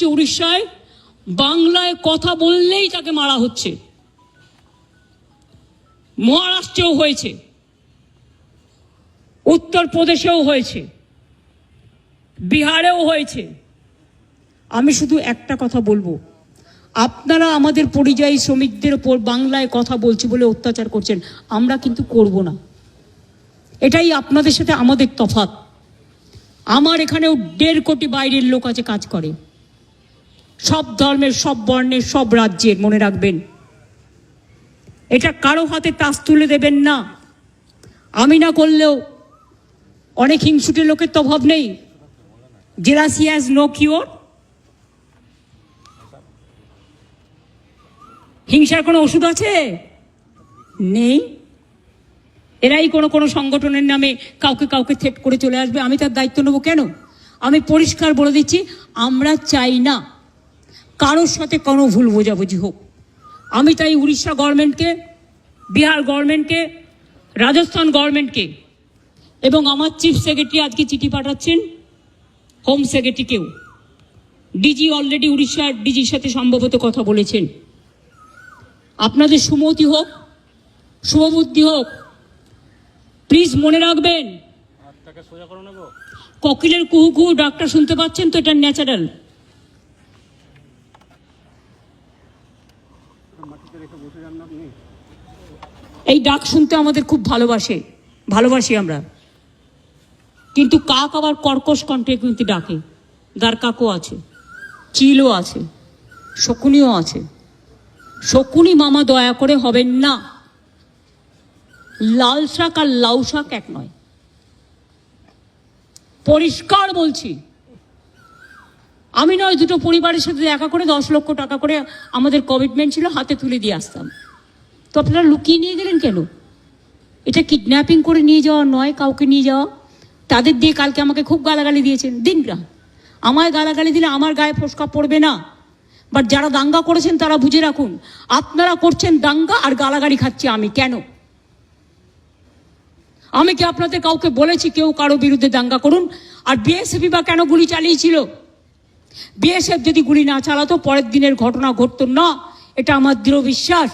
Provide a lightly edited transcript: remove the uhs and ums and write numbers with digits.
হচ্ছে উড়িষ্যায় বাংলায় কথা বললেই তাকে মারা হচ্ছে। মহারাষ্ট্রেও হয়েছে, উত্তরপ্রদেশেও হয়েছে, বিহারেও হয়েছে। আমি শুধু একটা কথা বলবো, আপনারা আমাদের পরিযায়ী শ্রমিকদের ওপর বাংলায় কথা বলছি বলে অত্যাচার করছেন, আমরা কিন্তু করব না। এটাই আপনাদের সাথে আমাদের তফাৎ। আমার এখানেও 1.5 কোটি বাইরের লোক আছে, কাজ করে, সব ধর্মের, সব বর্ণের, সব রাজ্যের। মনে রাখবেন, এটা কারো হাতে তাস তুলে দেবেন না। আমি না করলেও অনেক হিংসুটে লোকের তো অভাব নেই। Jealousy has no cure. হিংসার কোনো ওষুধ আছে? নেই। এরাই কোনো সংগঠনের নামে কাউকে কাউকে থ্রেট করে চলে আসবে, আমি তার দায়িত্ব নেব কেন? আমি পরিষ্কার বলে দিচ্ছি, আমরা চাই না কারোর সাথে কোনো ভুল বোঝাবুঝি হোক। আমি তাই উড়িষ্যা গভর্নমেন্টকে, বিহার গভর্নমেন্টকে, রাজস্থান গভর্নমেন্টকে এবং আমার চিফ সেক্রেটারি আজকে চিঠি পাঠাচ্ছেন হোম সেক্রেটারিকেও। ডিজি অলরেডি উড়িষ্যার ডিজির সাথে সম্ভবত কথা বলেছেন। আপনাদের সুমতি হোক, শুভবুদ্ধি হোক। প্লিজ মনে রাখবেন, কোকিলের কুহু কুহু ডাকটা শুনতে পাচ্ছেন তো? এটা ন্যাচারাল। এই ডাক শুনতে আমাদের খুব ভালোবাসি আমরা। কিন্তু কাক আবার কর্কশ কণ্ঠে কিন্তু ডাকে। দ্বারকাকও আছে, চিলও আছে, শকুনিও আছে। শকুনি মামা দয়া করে হবেন না। লাল শাক আর লাউ শাক এক নয়, পরিষ্কার বলছি। আমি নয়, দুটো পরিবারের সাথে দেখা করে 10 লক্ষ টাকা করে আমাদের কমিটমেন্ট ছিল, হাতে তুলে দিয়ে আসতাম। তো আপনারা লুকিয়ে নিয়ে গেলেন কেন? এটা কিডন্যাপিং করে নিয়ে যাওয়া নয়, কাউকে নিয়ে যাওয়া। তাদের দিয়ে কালকে আমাকে খুব গালাগালি দিয়েছেন। দিনরা আমায় গালাগালি দিলে আমার গায়ে ফোসকা পড়বে না, বাট যারা দাঙ্গা করেছেন তারা বুঝে রাখুন, আপনারা করছেন দাঙ্গা আর গালাগালি খাচ্ছি আমি। কেন? আমি কি আপনাদের কাউকে বলেছি কেউ কারো বিরুদ্ধে দাঙ্গা করুন? আর বিএসএফ বা কেন গুলি চালিয়েছিল? বিএসএফ যদি গুলি না চালাতো পরের দিনের ঘটনা ঘটতো না, এটা আমার দৃঢ় বিশ্বাস।